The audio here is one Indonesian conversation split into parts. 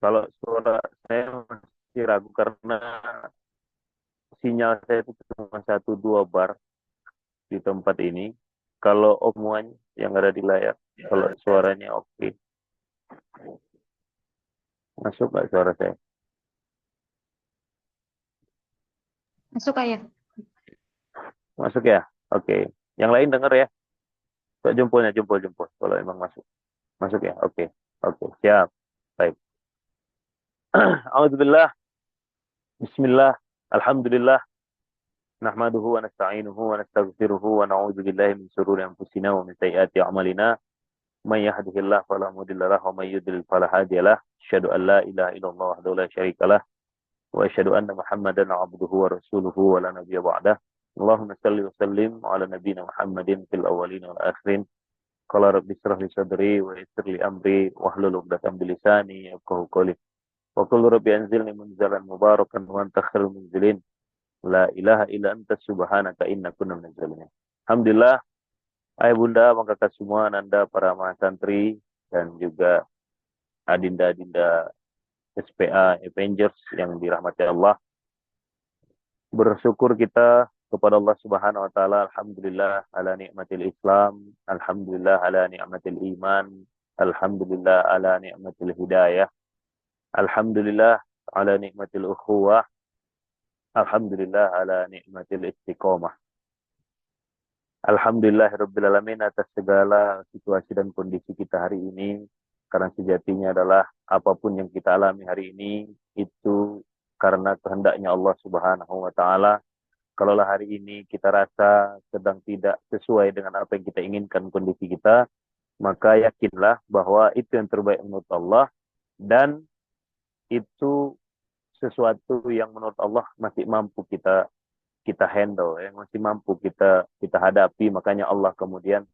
Kalau suara saya masih ragu karena sinyal saya itu cuma 1-2 bar di tempat ini. Kalau omongan yang ada di layar, kalau suaranya oke, masuk nggak suara saya? Masuk Kak ya? Masuk ya? Oke. Yang lain dengar ya? Kok jempolnya, jempol. Kalau emang masuk. Masuk ya? Oke. Oke, siap. Baik. Alhamdulillah. Bismillah. Alhamdulillah. Nahmaduhu wa nasta'inuhu wa nastaghfiruhu wa na'udzu billahi min shururi anfusina wa min sayyiati a'malina. Man yahdihillahu fala mudilla lahu wa man yudlil fala hadiya lahu. Asyhadu an la ilaha illallah wahdahu la syarika lah wa asyhadu anna Muhammadan 'abduhu wa rasuluhu wa la nabiyya ba'dah. Allahumma salli wa sallim ala nabiyyina Muhammadin fil awwalin wal akhirin. Qala rabbi israh li sadri wa yassir li amri wahlul 'uqdatam min lisani yafqahu qawli. Wa qul rabbi anzilni munzalan mubarakan wa anta khairul munzilin. La ilaha illa anta subhanaka inna kunna minaz zalimin. Alhamdulillah, ayah bunda, kakak semua, nanda para mahasantri dan juga adinda-adinda SPA Avengers yang dirahmati Allah. Bersyukur kita kepada Allah Subhanahu wa taala, alhamdulillah ala nikmatil Islam, alhamdulillah ala nikmatil iman, alhamdulillah ala nikmatil hidayah, alhamdulillah ala nikmatil ukhuwah, alhamdulillah ala nikmatil istiqomah. Alhamdulillahirrabbilalamin atas segala situasi dan kondisi kita hari ini. Karena sejatinya adalah apapun yang kita alami hari ini, itu karena kehendaknya Allah Subhanahu wa Ta'ala. Kalaulah hari ini kita rasa sedang tidak sesuai dengan apa yang kita inginkan kondisi kita, maka yakinlah bahwa itu yang terbaik menurut Allah, dan itu sesuatu yang menurut Allah masih mampu kita kita handle, yang masih mampu kita hadapi. Makanya Allah kemudian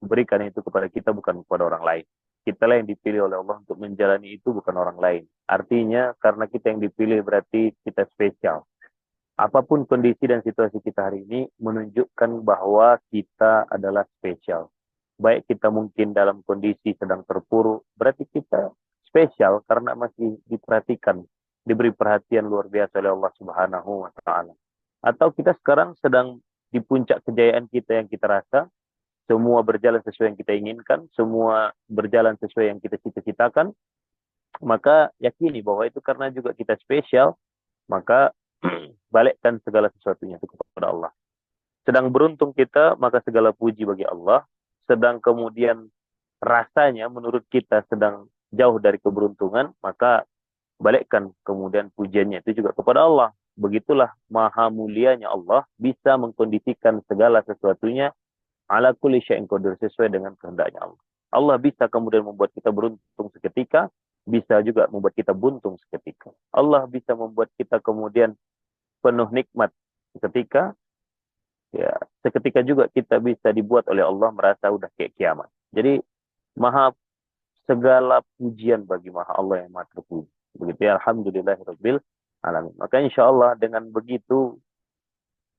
berikan itu kepada kita, bukan kepada orang lain. Kita lah yang dipilih oleh Allah untuk menjalani itu, bukan orang lain. Artinya karena kita yang dipilih berarti kita spesial. Apapun kondisi dan situasi kita hari ini menunjukkan bahwa kita adalah spesial. Baik kita mungkin dalam kondisi sedang terpuruk, berarti kita spesial karena masih diperhatikan, diberi perhatian luar biasa oleh Allah Subhanahu wa taala. Atau kita sekarang sedang di puncak kejayaan kita yang kita rasa, semua berjalan sesuai yang kita inginkan, semua berjalan sesuai yang kita cita-citakan, maka yakini bahwa itu karena juga kita spesial, maka balikkan segala sesuatunya itu kepada Allah. Sedang beruntung kita, maka segala puji bagi Allah. Sedang kemudian rasanya menurut kita sedang jauh dari keberuntungan, maka balikkan kemudian pujiannya itu juga kepada Allah. Begitulah maha mulianya Allah bisa mengkondisikan segala sesuatunya ala kulli syai'in qadir, sesuai dengan kehendaknya Allah. Allah bisa kemudian membuat kita beruntung seketika, bisa juga membuat kita buntung seketika. Allah bisa membuat kita kemudian penuh nikmat seketika, ya seketika juga kita bisa dibuat oleh Allah merasa udah kayak kiamat. Jadi maha segala pujian bagi maha Allah yang maha terpuji. Begitu ya, alhamdulillahirabbil alamin. Maka insya Allah dengan begitu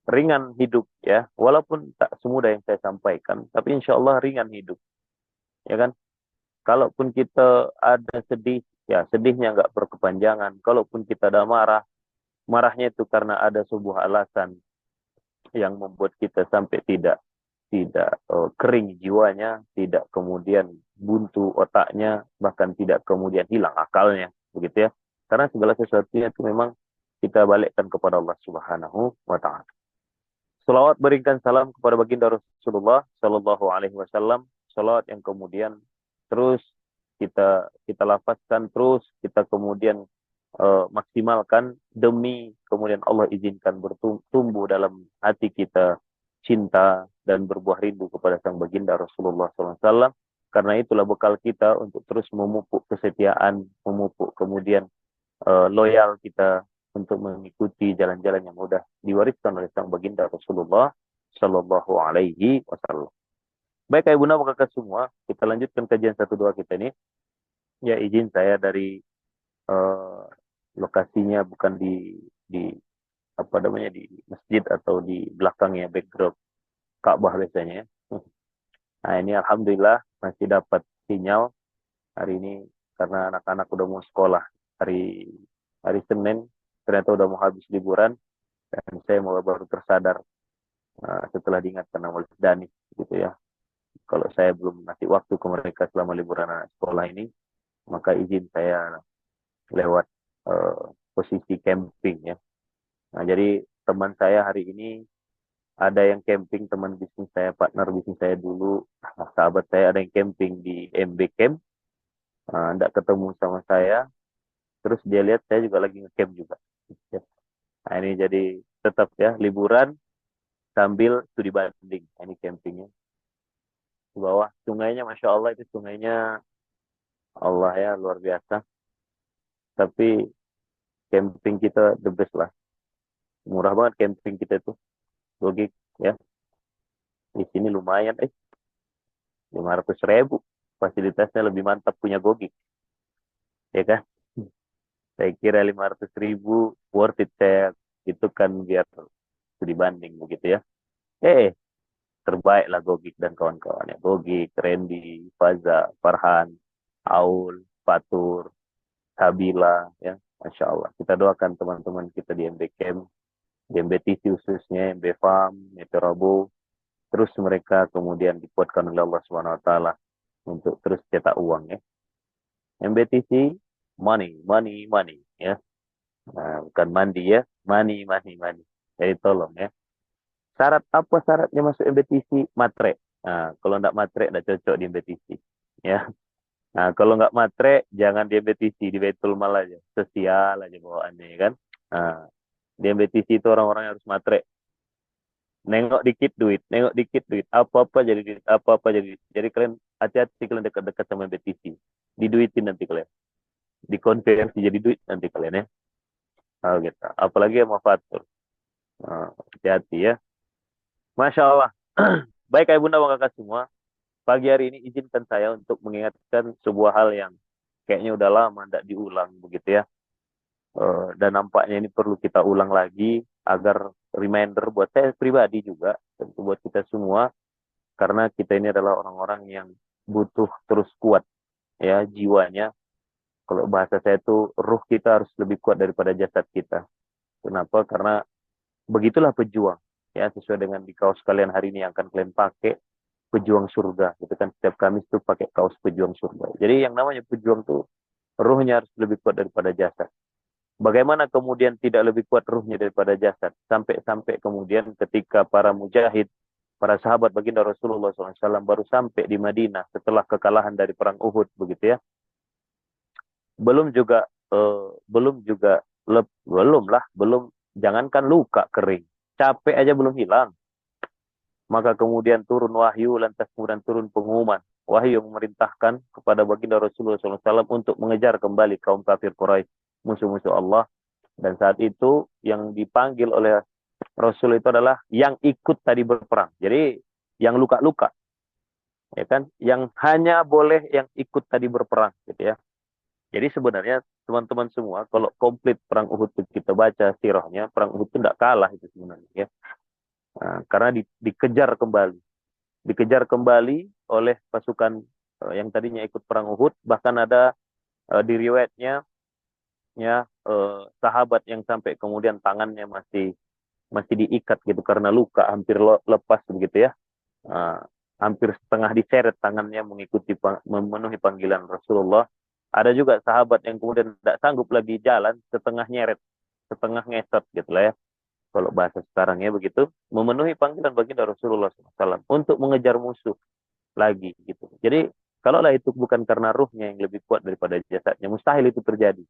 ringan hidup ya, walaupun tak semudah yang saya sampaikan, tapi insya Allah ringan hidup, ya kan? Kalaupun kita ada sedih, ya sedihnya nggak berkepanjangan. Kalaupun kita ada marah, marahnya itu karena ada sebuah alasan yang membuat kita sampai tidak tidak kering jiwanya, tidak kemudian buntu otaknya, bahkan tidak kemudian hilang akalnya, begitu ya. Karena segala sesuatunya itu memang kita balikkan kepada Allah Subhanahu wa taala. Salawat berikan salam kepada baginda Rasulullah Shallallahu Alaihi Wasallam. Salawat yang kemudian terus kita lafazkan, terus kita kemudian maksimalkan demi kemudian Allah izinkan bertumbuh dalam hati kita cinta dan berbuah rindu kepada sang baginda Rasulullah SAW. Karena itulah bekal kita untuk terus memupuk kesetiaan, memupuk kemudian loyal kita untuk mengikuti jalan-jalan yang mudah diwariskan oleh sang baginda Rasulullah Shallallahu Alaihi Wasallam. Baik, Ibu Bunda, kakak semua, kita lanjutkan kajian 1-2 kita ini. Ya, izin saya dari eh, lokasinya bukan di apa namanya, di masjid atau di belakangnya background Ka'bah biasanya ya. Nah ini alhamdulillah masih dapat sinyal hari ini karena anak-anak udah mau sekolah. hari hari Senin ternyata udah mau habis liburan dan saya mau baru tersadar setelah diingatkan sama Dani gitu ya. Kalau saya belum ngasih waktu ke mereka selama liburan anak sekolah ini, maka izin saya lewat posisi camping ya. Nah, jadi teman saya hari ini ada yang camping, teman bisnis saya, partner bisnis saya dulu, sahabat saya ada yang camping di MB Camp, nggak ketemu sama saya, terus dia lihat saya juga lagi ngecamp juga. Ya. Nah, ini jadi tetap ya liburan sambil studi banding. Nah, ini campingnya di bawah sungainya, masya Allah itu sungainya Allah ya luar biasa. Tapi camping kita the best lah, murah banget camping kita itu, logik ya. Di sini lumayan 500.000 fasilitasnya lebih mantap punya Gogik ya kan. Saya kira 500.000 worth it saya itu kan biar studi banding begitu ya. Terbaik lah Gogik dan kawan-kawannya. Gogik, Randy, Faza, Farhan, Aul, Fatur, Sabila, ya, Masya Allah. Kita doakan teman-teman kita di MB Camp, di MBTC khususnya, MB Farm, Meteorabo, terus mereka kemudian dikuatkan oleh Allah Subhanahu Wa Taala untuk terus cetak uang ya. MBTC, money, money, money, ya. Nah, bukan mandi ya, money, money, money. Jadi tolong ya. Syarat apa syaratnya masuk MBTC? Matre. Nah, kalau nggak matre, nggak cocok di MBTC. Ya. Nah, kalau nggak matre, jangan di MBTC, di Baitul Mal aja. Sosial aja bawaannya, ya kan? Nah, di MBTC itu orang-orang yang harus matre. Nengok dikit duit. Apa-apa jadi duit, apa-apa jadi duit. Jadi kalian hati-hati kalian dekat-dekat sama MBTC. Diduitin nanti kalian. Dikonversi jadi duit nanti kalian ya. Oh, gitu. Apalagi yang mau fatur. Nah, hati-hati ya. Masya Allah. Baik, Ayah Bunda, Kakak semua. Pagi hari ini izinkan saya untuk mengingatkan sebuah hal yang kayaknya udah lama tidak diulang begitu ya. Dan nampaknya ini perlu kita ulang lagi agar reminder buat saya pribadi juga, tentu buat kita semua, karena kita ini adalah orang-orang yang butuh terus kuat ya jiwanya. Kalau bahasa saya itu ruh kita harus lebih kuat daripada jasad kita. Kenapa? Karena begitulah pejuang ya, sesuai dengan di kaos kalian hari ini yang akan kalian pakai, pejuang surga gitu kan. Setiap Kamis tuh pakai kaos pejuang surga. Jadi yang namanya pejuang tuh ruhnya harus lebih kuat daripada jasad. Bagaimana kemudian tidak lebih kuat ruhnya daripada jasad? Sampai-sampai kemudian ketika para mujahid, para sahabat baginda Rasulullah SAW baru sampai di Madinah setelah kekalahan dari perang Uhud begitu ya. Belum juga belum, jangankan luka kering, capek aja belum hilang. Maka kemudian turun wahyu, lantas kemudian turun pengumuman. Wahyu yang memerintahkan kepada baginda Rasulullah SAW untuk mengejar kembali kaum kafir Quraisy, musuh-musuh Allah. Dan saat itu yang dipanggil oleh Rasul itu adalah yang ikut tadi berperang. Jadi yang luka-luka, ya kan? Yang hanya boleh yang ikut tadi berperang, gitu ya. Jadi sebenarnya teman-teman semua, kalau komplit perang Uhud itu kita baca sirahnya, perang Uhud itu tidak kalah itu sebenarnya, ya. Nah, karena dikejar kembali oleh pasukan yang tadinya ikut perang Uhud, bahkan ada di riwayatnya ya sahabat yang sampai kemudian tangannya masih diikat gitu karena luka hampir lepas begitu ya. Uh, Hampir setengah diseret tangannya mengikuti memenuhi panggilan Rasulullah. Ada juga sahabat yang kemudian tidak sanggup lagi jalan, setengah nyeret, setengah ngesot gitu lah ya. Kalau bahasa sekarang ya begitu, memenuhi panggilan baginda Rasulullah SAW untuk mengejar musuh lagi gitu. Jadi kalaulah itu bukan karena ruhnya yang lebih kuat daripada jasadnya, mustahil itu terjadi.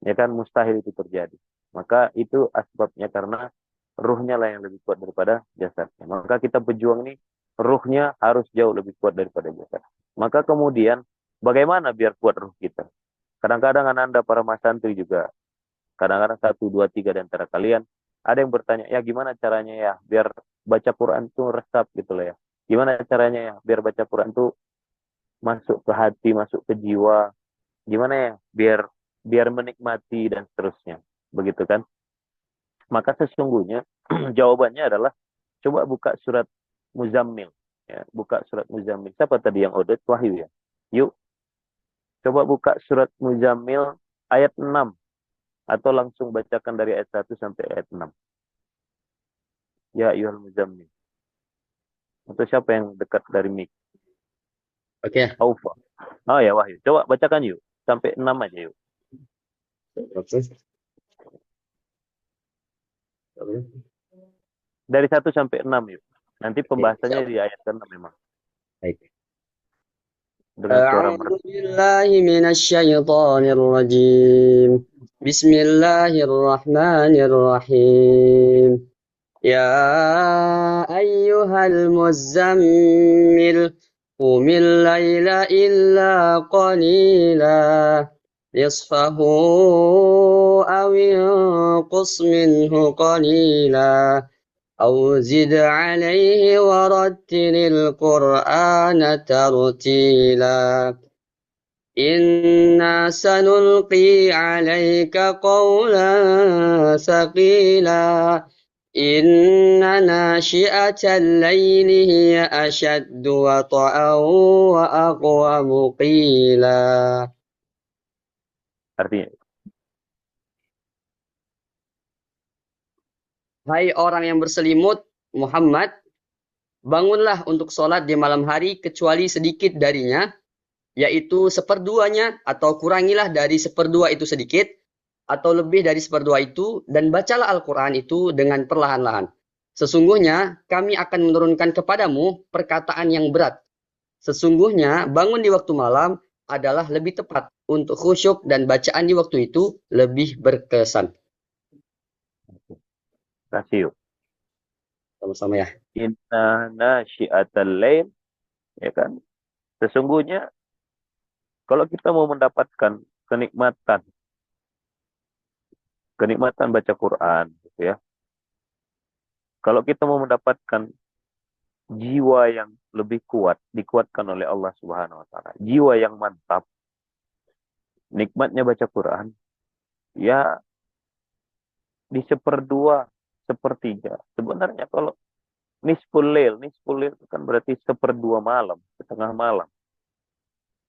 Ya kan, mustahil itu terjadi. Maka itu asbabnya karena ruhnya lah yang lebih kuat daripada jasadnya. Maka kita pejuang ini ruhnya harus jauh lebih kuat daripada jasad. Maka kemudian bagaimana biar kuat ruh kita? Kadang-kadang Anda para mas santri juga, kadang-kadang satu, dua, tiga di antara kalian, ada yang bertanya, ya gimana caranya ya biar baca Quran tuh resap gitu lah ya. Gimana caranya ya biar baca Quran tuh masuk ke hati, masuk ke jiwa. Gimana ya biar biar menikmati dan seterusnya. Begitu kan? Maka sesungguhnya jawabannya adalah coba buka surat Muzammil. Ya, buka surat Muzammil. Siapa tadi yang audit? Wahyu ya. Yuk, coba buka surat Muzammil ayat 6 atau langsung bacakan dari ayat 1 sampai ayat 6. Ya ayyuhal muzammil. Atau siapa yang dekat dari mic? Oke. Aufa. Oh ya Wahyu. Coba bacakan yuk. Sampai 6 aja yuk. Oke. Dari 1 sampai 6 yuk. Nanti pembahasannya Siap. di ayat ke-6 memang. Baik. Dengan suara أعوذ merdu. بالله من الشيطان الرجيم. بسم الله الرحمن الرحيم. يا أيها المزمل قم الليل إلا قليلا نصفه أو انقص منه قليلا أو زد عليه ورتل القرآن ترتيلا إنا سنلقي عليك قولا ثقيلا إن ناشئة الليل هي أشد وطئا وأقوم قيلا. Artinya. Hai orang yang berselimut, Muhammad, bangunlah untuk sholat di malam hari kecuali sedikit darinya, yaitu seperduanya atau kurangilah dari seperdua itu sedikit, atau lebih dari seperdua itu, dan bacalah Al-Quran itu dengan perlahan-lahan. Sesungguhnya kami akan menurunkan kepadamu perkataan yang berat. Sesungguhnya bangun di waktu malam adalah lebih tepat untuk khusyuk dan bacaan di waktu itu lebih berkesan. Kasih yuk. Sama-sama ya. Inna nasyi'atal lail. Ya kan? Sesungguhnya kalau kita mau mendapatkan kenikmatan baca Quran, gitu ya. Kalau kita mau mendapatkan jiwa yang lebih kuat, dikuatkan oleh Allah Subhanahu wa taala. Jiwa yang mantap, nikmatnya baca Quran, ya di seperdua, sepertiga. Sebenarnya kalau nisful lail itu kan berarti seperdua malam, setengah malam.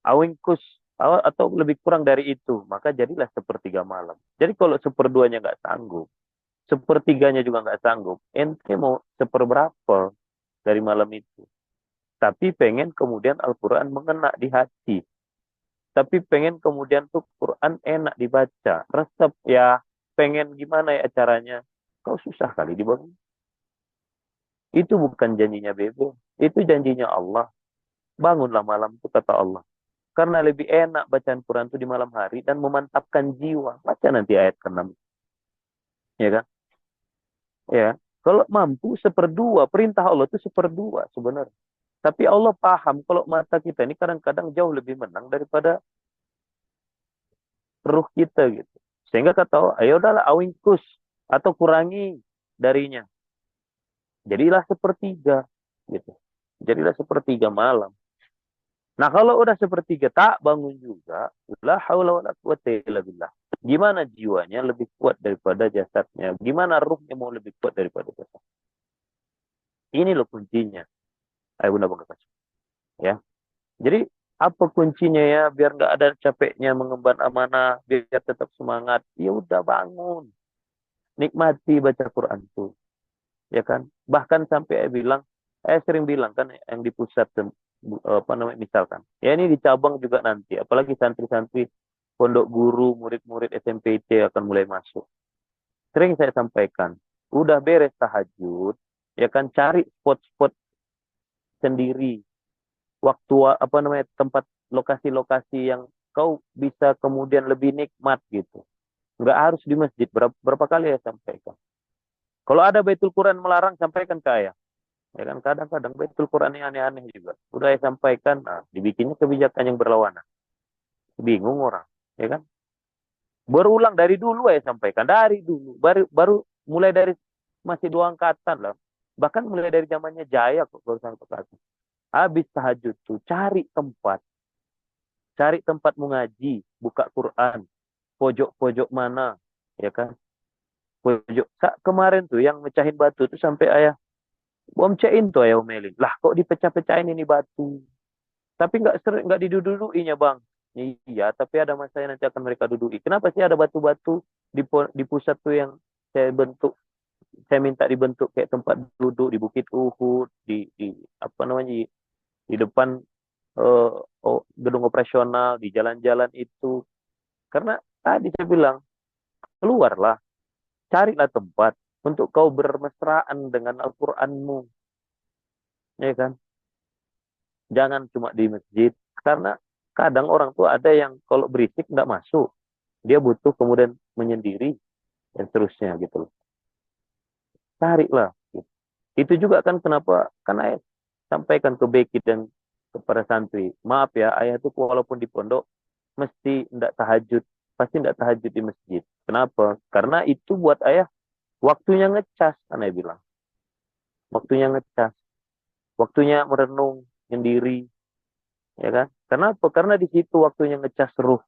Awingkus atau lebih kurang dari itu, maka jadilah sepertiga malam. Jadi kalau seperduanya nggak sanggup, sepertiganya juga nggak sanggup, ente mau seperberapa dari malam itu? Tapi pengen kemudian Al-Quran mengena di hati. Tapi pengen kemudian tuh Quran enak dibaca. Resep ya, pengen gimana ya caranya? Kau susah kali dibangun. Itu bukan janjinya Bebe. Itu janjinya Allah. Bangunlah malam itu kata Allah. Karena lebih enak bacaan Quran itu di malam hari dan memantapkan jiwa. Baca nanti ayat ke-6. Ya kan? Ya. Kalau mampu seperdua, perintah Allah itu seperdua sebenarnya. Tapi Allah paham kalau mata kita ini kadang-kadang jauh lebih menang daripada ruh kita gitu. Sehingga kata Allah, ayo udahlah awingkus atau kurangi darinya. Jadilah sepertiga gitu. Jadilah sepertiga malam. Nah, kalau udah sepertiga tak bangun juga, la haula wala quwata illa billah. Gimana jiwanya lebih kuat daripada jasadnya? Gimana ruhnya mau lebih kuat daripada jasad? Ini loh kuncinya. Ayo Bunda Bangga kasih. Ya. Jadi apa kuncinya ya biar nggak ada capeknya mengemban amanah, biar tetap semangat. Ya udah bangun. Nikmati baca Quran tuh. Ya kan? Bahkan sampai sering bilang kan yang di pusat apa namanya misalkan. Ya ini di cabang juga nanti, apalagi santri-santri pondok guru, murid-murid SMPC akan mulai masuk. Sering saya sampaikan, udah beres tahajud, ya kan cari spot-spot sendiri, waktu apa namanya tempat lokasi-lokasi yang kau bisa kemudian lebih nikmat gitu. Nggak harus di masjid. Berapa kali ya sampaikan. Kalau ada Baitul Quran melarang, sampaikan ke ayah. Ya kan kadang-kadang Baitul Quran yang aneh-aneh juga. Udah saya sampaikan, nah, dibikinnya kebijakan yang berlawanan. Bingung orang, ya kan? Berulang dari dulu saya sampaikan, dari dulu. Baru mulai dari masih 2 angkatan lah. Bahkan mulai dari zamannya Jaya kok baru sampai. Habis tahajud tuh cari tempat mengaji, buka Quran, pojok-pojok mana, ya kan? Pojok. Kemarin tuh yang mecahin batu tuh sampai ayah bom cain tuh ayah omelin. Lah kok dipecah-pecahin ini batu? Tapi nggak diduduinya bang. Iya, tapi ada masanya nanti akan mereka duduki. Kenapa sih ada batu-batu di pusat tuh yang saya bentuk, saya minta dibentuk kayak tempat duduk di Bukit Uhud, di apa namanya, di depan eh, gedung operasional, di jalan-jalan itu. Karena tadi saya bilang, keluarlah, carilah tempat untuk kau bermesraan dengan Al-Qur'anmu, ya kan? Jangan cuma di masjid, karena kadang orang tua ada yang kalau berisik nggak masuk, dia butuh kemudian menyendiri dan seterusnya gitu loh. Carilah. Gitu. Itu juga kan kenapa kan ayah sampaikan ke Beki dan kepada santri, maaf ya, ayah itu walaupun di pondok mesti tidak tahajud, pasti tidak tahajud di masjid. Kenapa? Karena itu buat ayah waktunya ngecas, kan ayah bilang. Waktunya ngecas, waktunya merenung sendiri, ya kan? Kenapa? Karena di situ waktunya ngecas ruh.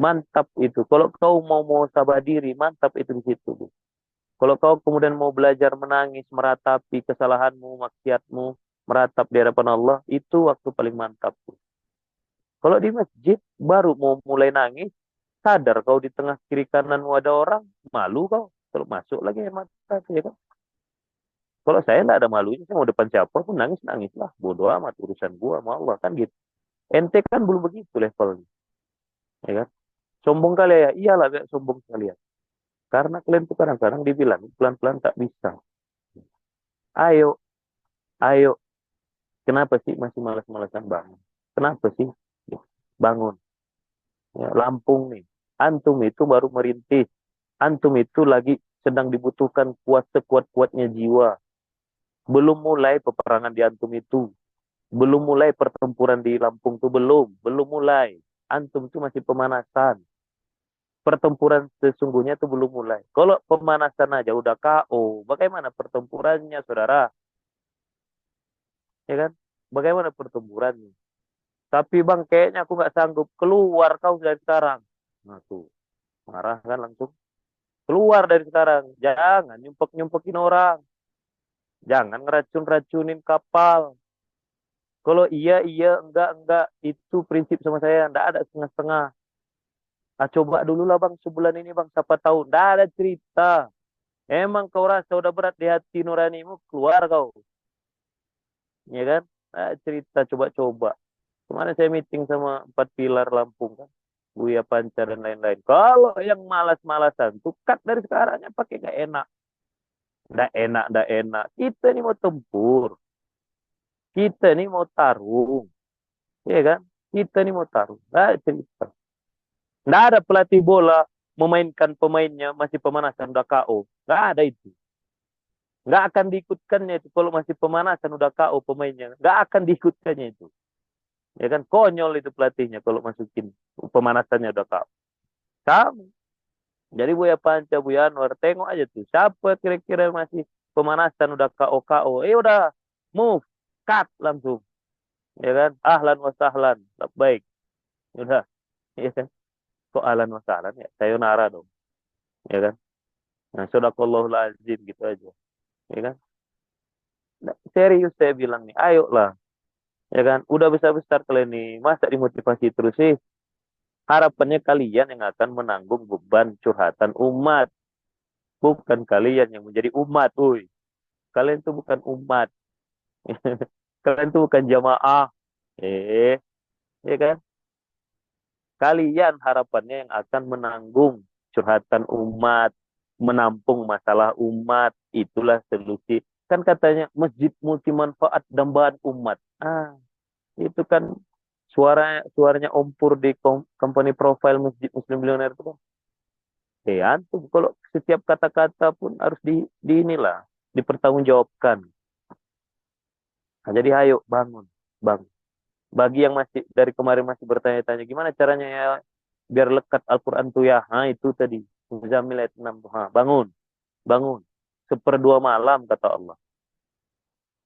Mantap itu. Kalau kau mau sabar diri, mantap itu di situ. Bu. Kalau kau kemudian mau belajar menangis, meratapi kesalahanmu, maksiatmu, meratap di hadapan Allah, itu waktu paling mantap. Bu. Kalau di masjid, baru mau mulai nangis, sadar kau di tengah kiri kananmu ada orang, malu kau. Kalau masuk lagi air mata, ya kan? Kalau saya nggak ada malunya, saya mau depan siapa pun nangis lah. Bodoh amat urusan gua sama Allah kan gitu. Ente kan belum begitu levelnya, ya kan? Sombong kali ya, iyalah biar sombong sekalian. Karena kalian tuh kadang-kadang dibilang pelan-pelan tak bisa. Ayo, ayo. Kenapa sih masih malas-malasan bangun? Kenapa sih? Bangun. Ya, Lampung nih. Antum itu baru merintis. Antum itu lagi sedang dibutuhkan kuat sekuat-kuatnya jiwa. Belum mulai peperangan di antum itu. Belum mulai pertempuran di Lampung itu belum. Belum mulai. Antum itu masih pemanasan. Pertempuran sesungguhnya itu belum mulai. Kalau pemanasan aja udah KO, bagaimana pertempurannya, saudara? Ya kan? Bagaimana pertempurannya? Tapi bang, kayaknya aku nggak sanggup. Keluar kau dari sekarang. Nah tuh, marah kan langsung. Keluar dari sekarang. Jangan nyumpek-nyumpekin orang. Jangan ngeracun-racunin kapal. Kalau iya, iya, enggak. Itu prinsip sama saya. Enggak ada setengah-setengah. Ah, coba dulu lah bang, sebulan ini bang, siapa tahu. Enggak ada cerita. Emang kau rasa udah berat di hati nuranimu, keluar kau. Ya kan? Nah, cerita coba-coba. Kemarin saya meeting sama empat pilar Lampung kan. Buya Panca dan lain-lain. Kalau yang malas-malasan tuh cut dari sekarangnya pakai gak enak. Nggak enak. Kita ini mau tempur. Kita ini mau tarung. Iya kan? Kita ini mau tarung. Nggak cerita. Nggak ada pelatih bola memainkan pemainnya masih pemanasan udah KO. Nggak ada itu. Nggak akan diikutkannya itu kalau masih pemanasan udah KO pemainnya. Nggak akan diikutkannya itu. Ya kan konyol itu pelatihnya kalau masukin pemanasannya udah KO. Sama. Jadi Buya Panca, Buya Anwar, tengok aja tuh. Siapa kira-kira masih pemanasan udah KO-KO. Udah move, cut langsung. Ya kan? Ahlan wa sahlan. Baik. Udah. Ya kan? Kok ahlan wa sahlan ya? Sayonara dong. Ya kan? Nah, sadaqallahul azim gitu aja. Ya kan? Nah, serius saya bilang nih, ayolah. Ya kan? Udah besar-besar kalian nih. Masa dimotivasi terus sih? Harapannya kalian yang akan menanggung beban curhatan umat. Bukan kalian yang menjadi umat. Uy. Kalian tuh bukan umat. Kalian tuh bukan jamaah. Eh, ya kan? Kalian harapannya yang akan menanggung curhatan umat, menampung masalah umat. Itulah solusi. Kan katanya masjid multi manfaat dambaan umat. Itu kan suaranya Om Pur di company profile Masjid Muslim Billionaire itu kan. Antum kalau setiap kata-kata pun harus di inilah dipertanggungjawabkan. Nah, jadi ayo bangun, bang. Bagi yang masih dari kemarin masih bertanya-tanya gimana caranya ya biar lekat Al-Quran tuh ya. Itu tadi. Muzammil ayat 6. Bangun, bangun. Seperdua malam kata Allah.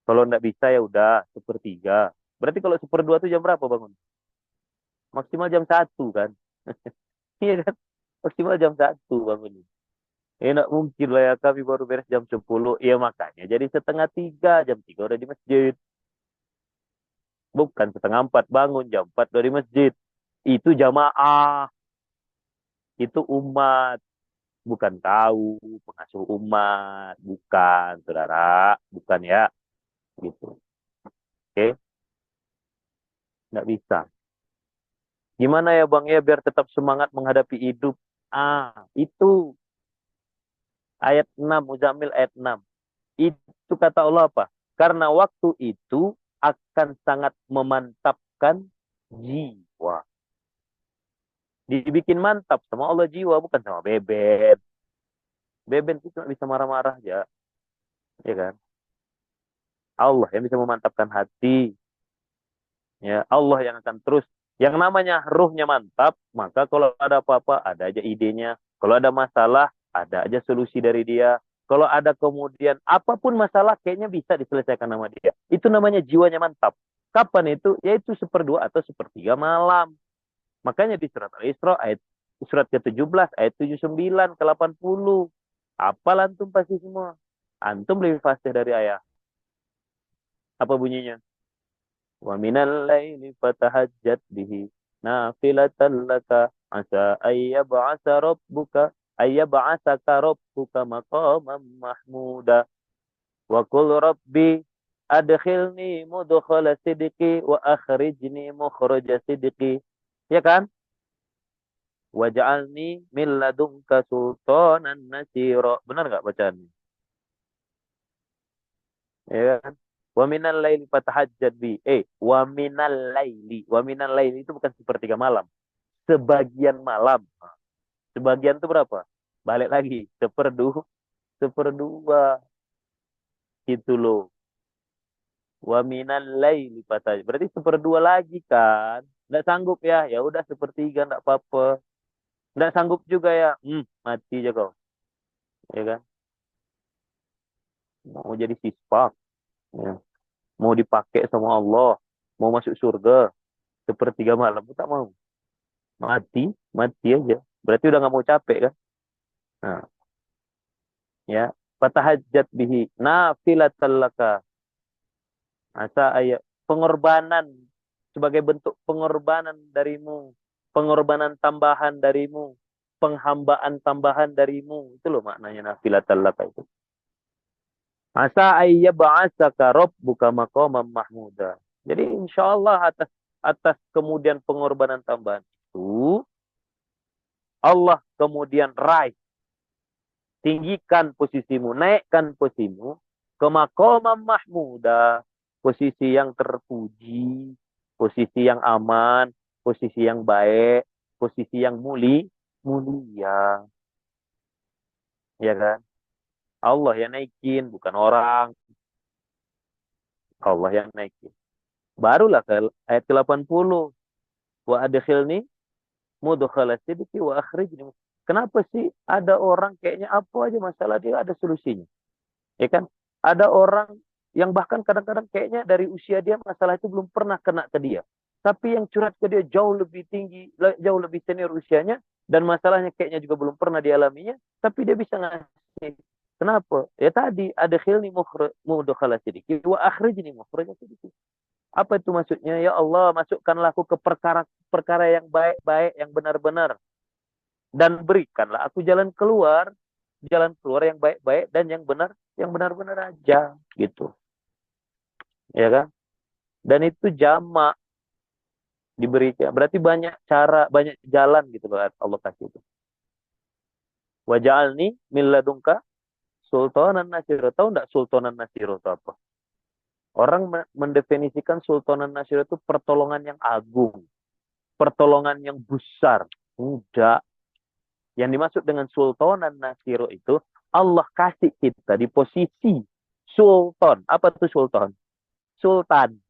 Kalau nggak bisa ya udah sepertiga. Berarti kalau seperdua itu jam berapa bangun? Maksimal jam 1 kan? Iya kan? Maksimal jam 1 bangun. Enak mungkin lah ya kami baru beres jam 10. Iya makanya jadi setengah 3. Jam 3 udah di masjid. Bukan setengah 4 bangun. Jam 4 udah di masjid. Itu jamaah, itu umat, bukan kau, pengasuh umat, bukan, saudara, bukan ya, gitu. Oke, nggak bisa. Gimana ya Bang ya biar tetap semangat menghadapi hidup? Itu ayat 6 Muzammil ayat 6. Itu kata Allah apa? Karena waktu itu akan sangat memantapkan jiwa. Dibikin mantap sama Allah jiwa, bukan sama beben. Beben itu cuma bisa marah-marah aja, ya kan? Allah yang bisa memantapkan hati. Ya, Allah yang akan terus. Yang namanya ruhnya mantap, maka kalau ada apa-apa, ada aja idenya. Kalau ada masalah, ada aja solusi dari dia. Kalau ada kemudian apapun masalah, kayaknya bisa diselesaikan sama dia. Itu namanya jiwanya mantap. Kapan itu? Yaitu seperdua atau sepertiga malam. Makanya di surat Al-Isra ayat surat ke-17 ayat 79 ke 80. Apal antum pasti semua. Antum lebih fasih dari ayah. Apa bunyinya? Wa minal laili fatahajjat bihi nafilatan laka asa ayyab'asa rabbuka maqaman mahmuda wa qul rabbi adkhilni mudkhala sidqi wa akhrijni mukhraja sidqi. Ya kan? Waj'alni min ladunka sultanan nasira. Benar nggak bacaannya? Ya kan? Wa minal laili fatahajjat bi. Wa minal laili. Wa minal laili itu bukan sepertiga malam. Sebagian malam. Sebagian itu berapa? Balik lagi. Seperdua. Gitu loh. Wa minal laili fatahajjat. Berarti seperdua lagi kan? Nggak sanggup ya? Ya udah sepertiga nggak apa-apa. Nggak sanggup juga ya? Mati aja kau. Ya kan? Mau jadi sispak. Ya. Mau dipakai sama Allah. Mau masuk surga. Sepertiga malam. Tak mau. Mati aja. Berarti udah nggak mau capek kan? Nah, ya. Fatahajjat bihi nafilatan laka. Asa ayat pengorbanan sebagai bentuk pengorbanan darimu, pengorbanan tambahan darimu, penghambaan tambahan darimu. Itu loh maknanya nafilatan laka itu. Asa ayyab'asaka rabbuka maqaman mahmuda. Jadi insya Allah atas kemudian pengorbanan tambahan itu Allah kemudian raih, tinggikan posisimu, naikkan posisimu ke maqamam mahmuda, posisi yang terpuji, posisi yang aman, posisi yang baik, posisi yang mulia, ya kan? Allah yang naikin, bukan orang. Allah yang naikin. Barulah ke ayat ke-80. Wa adkhilni mudkhala sidqi wa akhrijni. Kenapa sih ada orang kayaknya apa aja masalah dia ada solusinya? Ya kan? Ada orang yang bahkan kadang-kadang kayaknya dari usia dia masalah itu belum pernah kena ke dia. Tapi yang curhat ke dia jauh lebih tinggi, jauh lebih senior usianya, dan masalahnya kayaknya juga belum pernah dialaminya, tapi dia bisa ngasih. Kenapa? Ya tadi, ada khilni mudkhala sidiki, wa akhrijni mukhraja sidiki. Apa itu maksudnya? Ya Allah, masukkanlah aku ke perkara yang baik-baik, yang benar-benar. Dan berikanlah aku jalan keluar yang baik-baik dan yang benar-benar aja gitu. Ya kan? Dan itu jamak diberikan. Berarti banyak cara, banyak jalan gitu loh Allah kasih itu. Waja'alni min ladunka sultanan nasiro. Tahu enggak sultanan nasiro itu apa? Orang mendefinisikan sultanan nasiro itu pertolongan yang agung, pertolongan yang besar. Tidak. Yang dimaksud dengan sultanan nasiro itu Allah kasih kita di posisi sultan. Apa itu sultan? Sultan,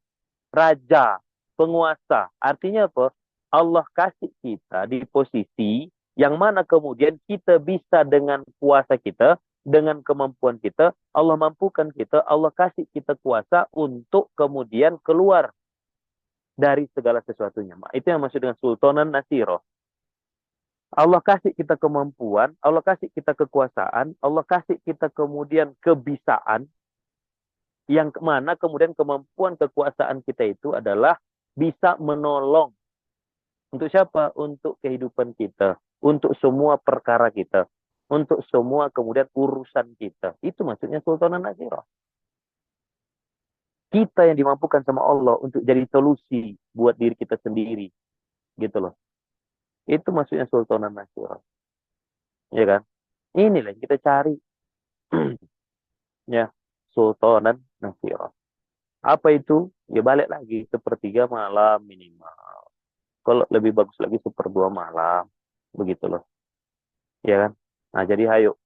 raja, penguasa. Artinya apa? Allah kasih kita di posisi yang mana kemudian kita bisa dengan kuasa kita, dengan kemampuan kita, Allah mampukan kita, Allah kasih kita kuasa untuk kemudian keluar dari segala sesuatunya. Itu yang maksud dengan sultanan nasiro. Allah kasih kita kemampuan, Allah kasih kita kekuasaan, Allah kasih kita kemudian kebisaan, yang mana kemudian kemampuan kekuasaan kita itu adalah bisa menolong Untuk siapa? Untuk kehidupan kita. Untuk semua perkara kita. Untuk semua kemudian urusan kita. Itu maksudnya Sultanan Nasirah. Kita yang dimampukan sama Allah untuk jadi solusi buat diri kita sendiri. Gitu loh. Itu maksudnya Sultanan Nasirah. Ya kan? Inilah yang kita cari. Ya. Sultanan Nasirah. Apa itu? Ya balik lagi. Sepertiga malam minimal. Kalau lebih bagus lagi seperempat malam. Begitu loh. Ya kan? Nah jadi ayo.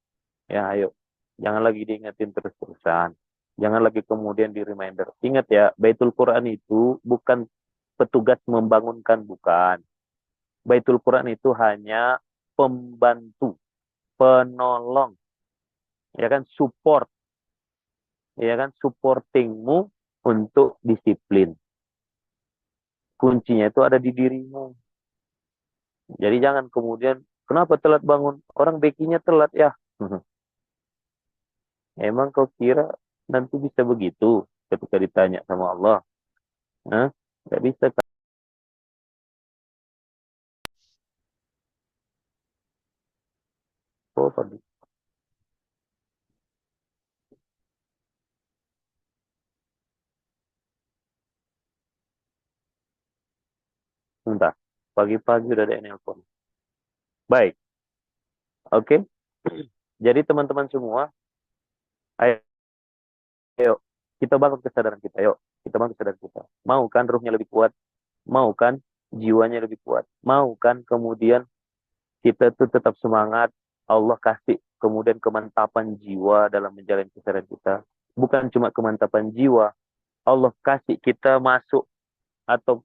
Ya ayo. Jangan lagi diingetin terus-terusan. Jangan lagi kemudian di reminder. Ingat ya, Baitul Quran itu bukan petugas membangunkan, bukan. Baitul Quran itu hanya pembantu, penolong, ya kan, support, ya kan, supportingmu untuk disiplin. Kuncinya itu ada di dirimu. Jadi jangan kemudian, kenapa telat bangun? Orang bekinya telat ya. Emang kau kira nanti bisa begitu ketika ditanya sama Allah? Hah? Nggak bisa kan? Oh, pagi. Entah. Pagi-pagi udah ada yang nelpon. Baik, oke. Jadi teman-teman semua, ayo kita bangun kesadaran kita. Yuk, kita bangun kesadaran kita. Mau kan ruhnya lebih kuat? Mau kan jiwanya lebih kuat? Mau kan kemudian kita tuh tetap semangat? Allah kasih kemudian kemantapan jiwa dalam menjalani kesadaran kita. Bukan cuma kemantapan jiwa, Allah kasih kita masuk atau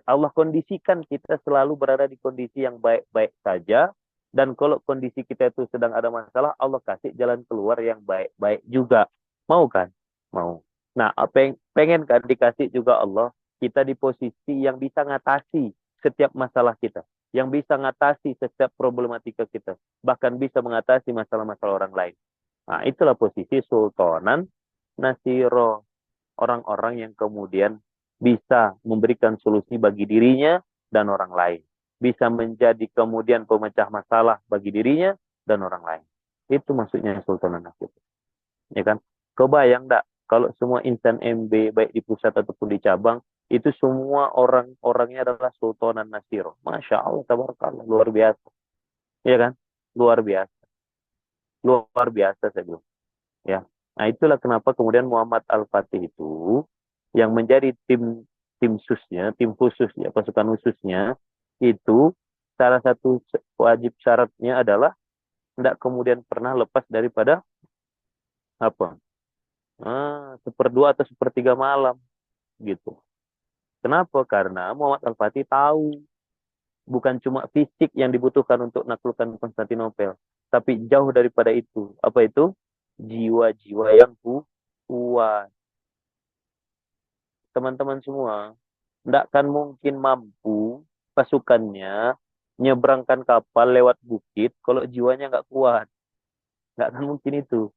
Allah kondisikan kita selalu berada di kondisi yang baik-baik saja. Dan kalau kondisi kita itu sedang ada masalah, Allah kasih jalan keluar yang baik-baik juga. Mau kan? Mau. Nah, pengen kan dikasih juga Allah, kita di posisi yang bisa ngatasi setiap masalah kita. Yang bisa ngatasi setiap problematika kita. Bahkan bisa mengatasi masalah-masalah orang lain. Nah, itulah posisi Sultanan Nasiro. Orang-orang yang kemudian bisa memberikan solusi bagi dirinya dan orang lain. Bisa menjadi kemudian pemecah masalah bagi dirinya dan orang lain. Itu maksudnya Sultanan Nasir. Ya kan? Kebayang enggak kalau semua insan MB baik di pusat ataupun di cabang itu semua orang-orangnya adalah Sultanan Nasir. Masya Allah, tabarakallah, luar biasa. Ya kan? Luar biasa. Luar biasa saya bilang. Ya. Nah, itulah kenapa kemudian Muhammad Al-Fatih itu yang menjadi tim susnya, tim khususnya, pasukan khususnya itu salah satu wajib syaratnya adalah tidak kemudian pernah lepas daripada apa? Seperdua atau sepertiga malam gitu. Kenapa? Karena Muhammad Al-Fatih tahu bukan cuma fisik yang dibutuhkan untuk menaklukkan Konstantinopel, tapi jauh daripada itu. Apa itu? Jiwa-jiwa yang kuat. Teman-teman semua, tidak akan mungkin mampu pasukannya nyebrangkan kapal lewat bukit kalau jiwanya nggak kuat. Nggak akan mungkin itu.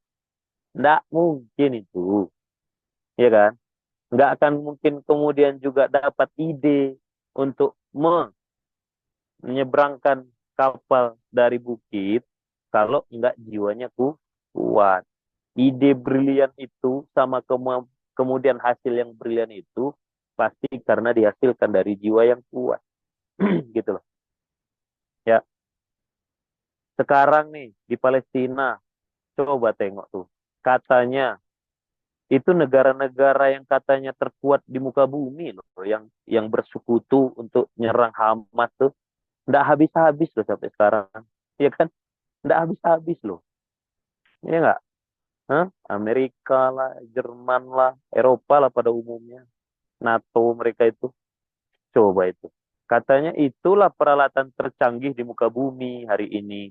Nggak mungkin itu. Ya kan? Nggak akan mungkin kemudian juga dapat ide untuk menyeberangkan kapal dari bukit kalau nggak jiwanya kuat. Ide brilian itu sama kemudian hasil yang brilian itu pasti karena dihasilkan dari jiwa yang kuat. Gitu loh. Ya, sekarang nih di Palestina, coba tengok tuh. Katanya itu negara-negara yang katanya terkuat di muka bumi loh, yang bersekutu untuk nyerang Hamas tuh, nggak habis-habis loh sampai sekarang. Ya kan? Nggak habis-habis loh. Iya nggak? Hah? Amerika lah, Jerman lah, Eropa lah pada umumnya. NATO mereka itu. Coba itu. Katanya itulah peralatan tercanggih di muka bumi hari ini.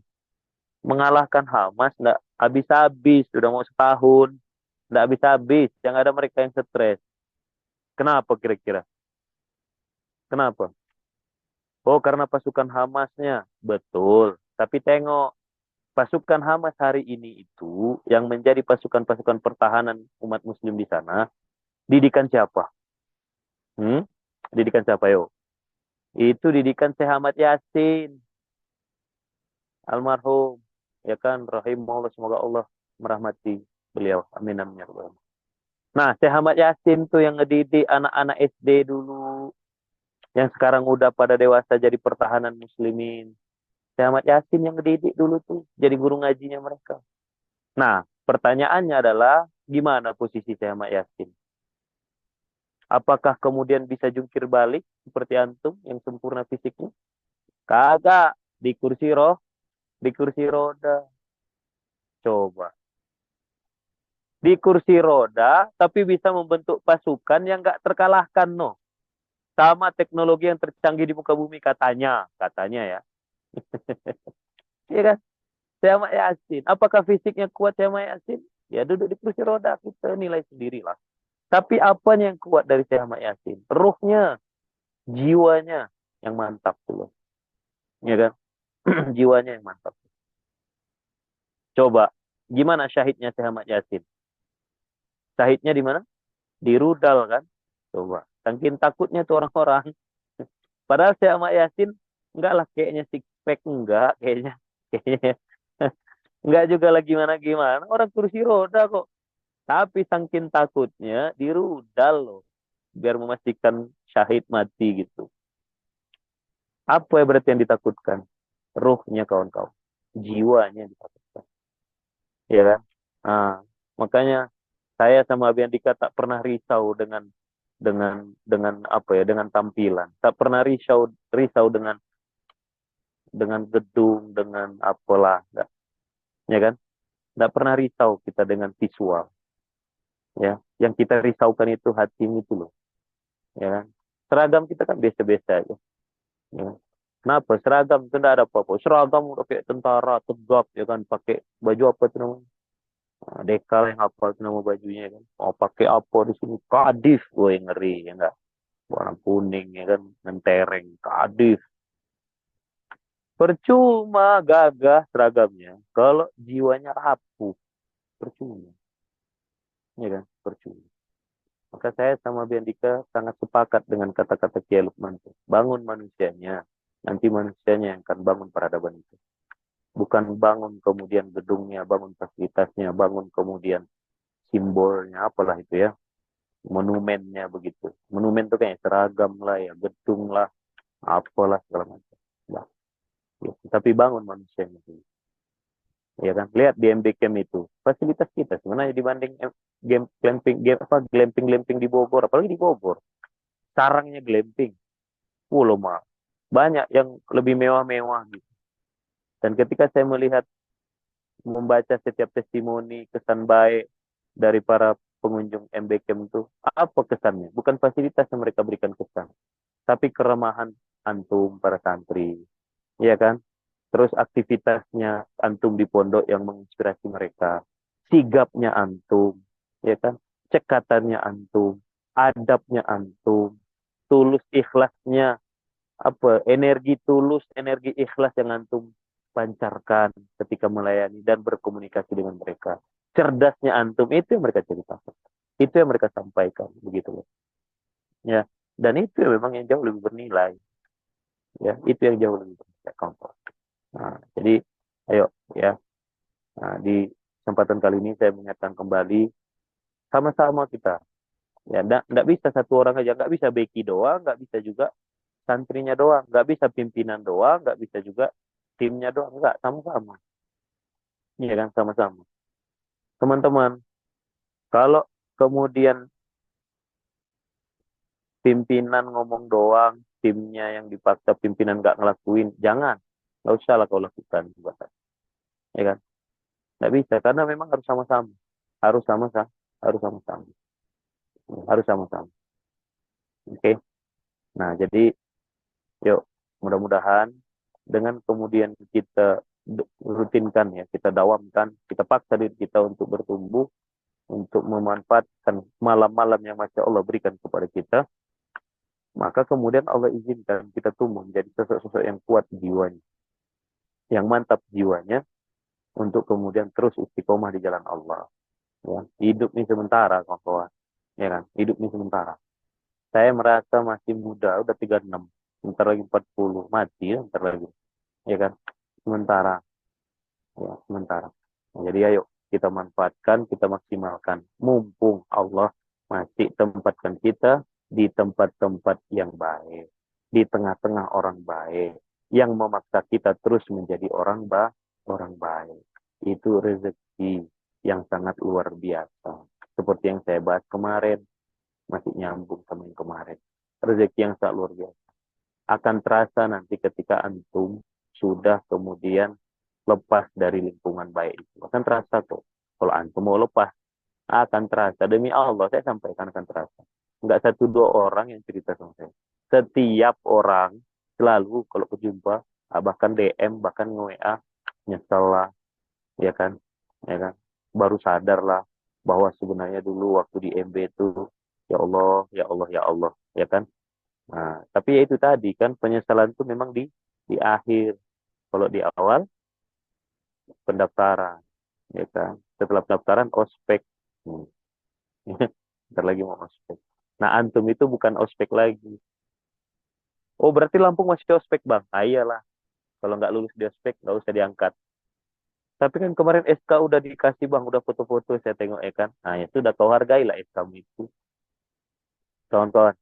Mengalahkan Hamas nggak habis-habis. Sudah mau setahun. Nggak habis-habis. Yang ada mereka yang stres. Kenapa kira-kira? Kenapa? Oh, karena pasukan Hamasnya. Betul. Tapi tengok. Pasukan Hamas hari ini itu yang menjadi pasukan-pasukan pertahanan umat muslim di sana. Didikan siapa? Hmm? Didikan siapa yo? Itu didikan Syekh Ahmad Yasin almarhum, ya kan, rahimahullah, semoga Allah merahmati beliau, amin amin ya rabbal alamin. Nah, Syekh Ahmad Yasin tuh yang ngedidik anak-anak SD dulu, yang sekarang udah pada dewasa jadi pertahanan muslimin. Syekh Ahmad Yasin yang ngedidik dulu tuh, jadi guru ngajinya mereka. Nah, pertanyaannya adalah gimana posisi Syekh Ahmad Yasin? Apakah kemudian bisa jungkir balik seperti antum yang sempurna fisiknya? Kagak, di kursi roda. Coba. Di kursi roda, tapi bisa membentuk pasukan yang nggak terkalahkan, no. Sama teknologi yang tercanggih di muka bumi katanya ya. Iya kan? Saya Mak Yasin. Apakah fisiknya kuat saya Mak Yasin? Ya duduk di kursi roda, kita nilai sendirilah. Tapi apa yang kuat dari Syekh Ahmad Yasin? Ruhnya, jiwanya yang mantap tuh loh. Ya kan? Jiwanya yang mantap. Coba, gimana syahidnya Syekh Ahmad Yasin? Syahidnya di mana? Di rudal kan? Coba. Saking takutnya tuh orang-orang. Padahal Syekh Ahmad Yasin enggak lah kayaknya six pack enggak kayaknya. Kayaknya enggak juga lagi gimana-gimana. Orang kursi roda kok. Tapi saking takutnya di rudal loh. Biar memastikan syahid mati gitu. Apa ya berarti yang ditakutkan? Ruhnya kawan-kawan. Jiwanya yang ditakutkan. Ya kan? Nah, makanya saya sama Abi Andika tak pernah risau dengan apa ya, dengan tampilan. Tak pernah risau dengan gedung, dengan apalah, enggak. Ya kan? Enggak pernah risau kita dengan visual, ya. Yang kita risaukan itu hati itu loh, ya kan? Seragam kita kan biasa-biasa aja, ya. Kenapa? Seragam itu enggak ada apa-apa. Seragam udah kayak tentara, tegap, ya kan? Pakai baju apa itu namanya? Nah, Dekal yang hafal itu nama bajunya, ya kan? Mau pakai apa di sini? Kadif, gue ngeri, ya enggak? Warna kuning, ya kan? Mentereng, kadif. Percuma gagah seragamnya kalau jiwanya rapuh, percuma, ya kan? Percuma. Maka saya sama Biandika sangat sepakat dengan kata-kata Kiai Lukman. Bangun manusianya, nanti manusianya yang akan bangun peradaban itu. Bukan bangun kemudian gedungnya, bangun fasilitasnya, bangun kemudian simbolnya, apalah itu ya, monumennya begitu. Monumen itu kayak seragam lah ya, gedung lah, apalah segala macam. Nah, gitu. Tapi bangun manusianya. Ya kan, lihat di MB Camp itu fasilitas kita sebenarnya dibanding glamping di Bogor, apalagi di Bogor sarangnya glamping, loh mah banyak yang lebih mewah-mewah gitu. Dan ketika saya melihat, membaca setiap testimoni kesan baik dari para pengunjung MB Camp itu, apa kesannya? Bukan fasilitas yang mereka berikan kesan, tapi keramahan antum para santri, ya kan? Terus aktivitasnya antum di pondok yang menginspirasi mereka. Sigapnya antum, ya kan? Cekatannya antum, adabnya antum, tulus ikhlasnya, apa? Energi tulus, energi ikhlas yang antum pancarkan ketika melayani dan berkomunikasi dengan mereka. Cerdasnya antum, itu yang mereka ceritakan. Itu yang mereka sampaikan, begitu loh. Ya, dan itu memang yang jauh lebih bernilai. Ya, itu yang jauh lebih bernilai. Nah, jadi ayo ya. Nah, di kesempatan kali ini saya mengingatkan kembali, sama-sama kita. Ya, enggak bisa satu orang aja, enggak bisa Beki doang, enggak bisa juga santrinya doang, enggak bisa pimpinan doang, enggak bisa juga timnya doang, enggak, sama-sama. Iya kan, sama-sama. Teman-teman, kalau kemudian pimpinan ngomong doang, timnya yang dipaksa pimpinan enggak ngelakuin, jangan. Enggak usah lah kau lakukan. Ya kan? Enggak bisa, karena memang harus sama-sama. Harus sama-sama. Harus sama-sama. Harus sama-sama. Oke. Nah, jadi yuk mudah-mudahan dengan kemudian kita rutinkan ya, kita dawamkan, kita paksa diri kita untuk bertumbuh, untuk memanfaatkan malam-malam yang Masya Allah berikan kepada kita, maka kemudian Allah izinkan kita tumbuh menjadi sosok-sosok yang kuat jiwanya, yang mantap jiwanya, untuk kemudian terus istiqomah di jalan Allah. Ya. Hidup ini sementara, kawan-kawan. Ya kan? Hidup ini sementara. Saya merasa masih muda, udah 36. Bentar lagi 40, mati ya, bentar lagi. Ya kan? Sementara. Ya, sementara. Nah, jadi ayo kita manfaatkan, kita maksimalkan. Mumpung Allah masih tempatkan kita di tempat-tempat yang baik. Di tengah-tengah orang baik. Yang memaksa kita terus menjadi orang baik. Itu rezeki yang sangat luar biasa. Seperti yang saya bahas kemarin. Masih nyambung sama yang kemarin. Rezeki yang sangat luar biasa. Akan terasa nanti ketika antum sudah kemudian lepas dari lingkungan baik itu. Akan terasa tuh. Kalau antum mau lepas, akan terasa. Demi Allah, saya sampaikan akan terasa. Enggak satu dua orang yang cerita sama saya. Setiap orang selalu kalau berjumpa, bahkan DM, bahkan nge-WA, nyesel lah, ya kan? Ya kan? Baru sadar lah bahwa sebenarnya dulu waktu di MB itu, ya Allah, ya Allah, ya Allah, ya kan? Nah, tapi ya itu tadi kan penyesalan itu memang di akhir. Kalau di awal pendaftaran, ya kan. Setelah pendaftaran ospek. Hmm. Bentar lagi mau ospek. Nah, antum itu bukan ospek lagi. Oh, berarti Lampung masih ospek, Bang. Ah, iyalah. Kalau nggak lulus di ospek, nggak usah diangkat. Tapi kan kemarin SK udah dikasih, Bang. Udah foto-foto saya tengok, ya kan. Nah, itu udah kau hargai lah SK itu. Kawan-kawan,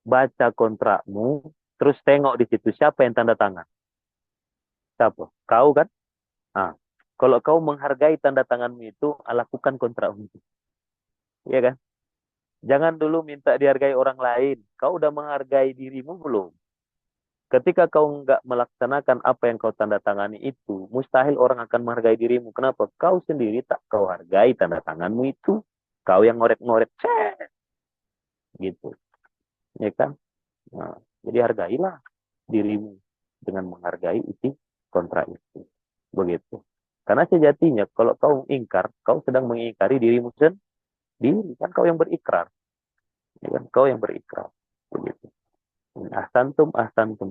baca kontrakmu, terus tengok di situ siapa yang tanda tangan. Siapa? Kau kan? Nah, kalau kau menghargai tanda tanganmu itu, lakukan kontrakmu itu. Iya kan? Jangan dulu minta dihargai orang lain. Kau udah menghargai dirimu belum? Ketika kau nggak melaksanakan apa yang kau tanda tangani itu, mustahil orang akan menghargai dirimu. Kenapa? Kau sendiri tak kau hargai tanda tanganmu itu. Kau yang ngorek-ngorek, gitu. Ya kan? Nah, jadi hargailah dirimu dengan menghargai isi kontrak itu. Begitu. Karena sejatinya kalau kau ingkar, kau sedang mengingkari dirimu sendiri. Kan kau yang berikrar. Ya kan? Kau yang berikrar. Begitu. In ahsantum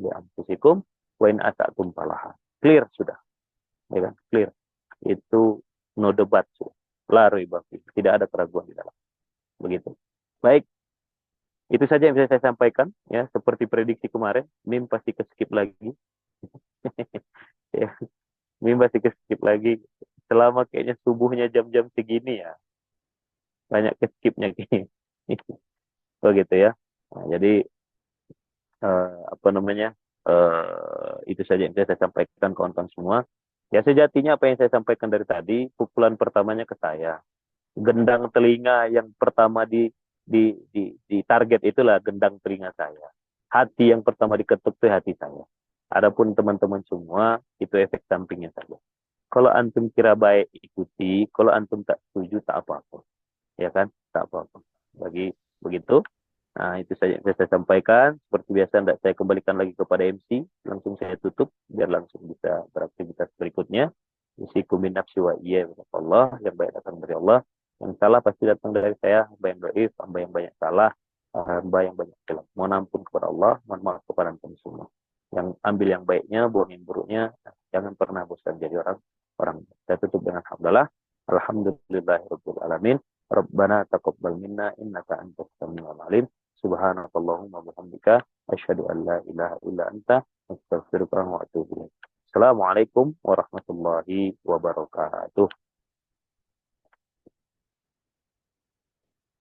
bi anfusikum wa in asatum falaha. Clear sudah. Ya kan? Clear. Itu no debat sudah. La raiba fi. Tidak ada keraguan di dalam. Begitu. Baik, itu saja yang bisa saya sampaikan ya, seperti prediksi kemarin, Mim pasti ke-skip lagi. Ya, Mim pasti ke-skip lagi. Selama kayaknya subuhnya jam-jam segini ya, banyak ke-skipnya kayaknya. Oh gitu ya. Nah, jadi apa namanya? Itu saja yang bisa saya sampaikan kawan-kawan semua. Ya sejatinya apa yang saya sampaikan dari tadi, pukulan pertamanya ke saya. Gendang telinga yang pertama di target itulah gendang telinga saya. Hati yang pertama diketuk itu hati saya. Adapun teman-teman semua itu efek sampingnya saja. Kalau antum kira baik ikuti, kalau antum tak setuju tak apa-apa. Ya kan? Tak apa-apa. Bagi begitu. Nah, itu saja yang saya sampaikan. Seperti biasa, tidak saya kembalikan lagi kepada MC. Langsung saya tutup, biar langsung bisa beraktivitas berikutnya. Usikum min nafsi wa iya Allah. Yang baik datang dari Allah. Yang salah pasti datang dari saya. Hamba yang doif, hamba yang banyak salah, hamba yang banyak salah. Mohon ampun kepada Allah, mohon maaf kepada antum semua. Yang ambil yang baiknya, buang yang buruknya. Jangan pernah bosan jadi orang. Saya tutup dengan hamdalah. Alhamdulillahirabbil alamin. Rabbana taqabbal minna innaka antas samiul alim. Subhanakallahumma bihamdika asyhadu an la ilaha illa anta astaghfiruka wa atubu ilaik. Assalamualaikum warahmatullahi wabarakatuh.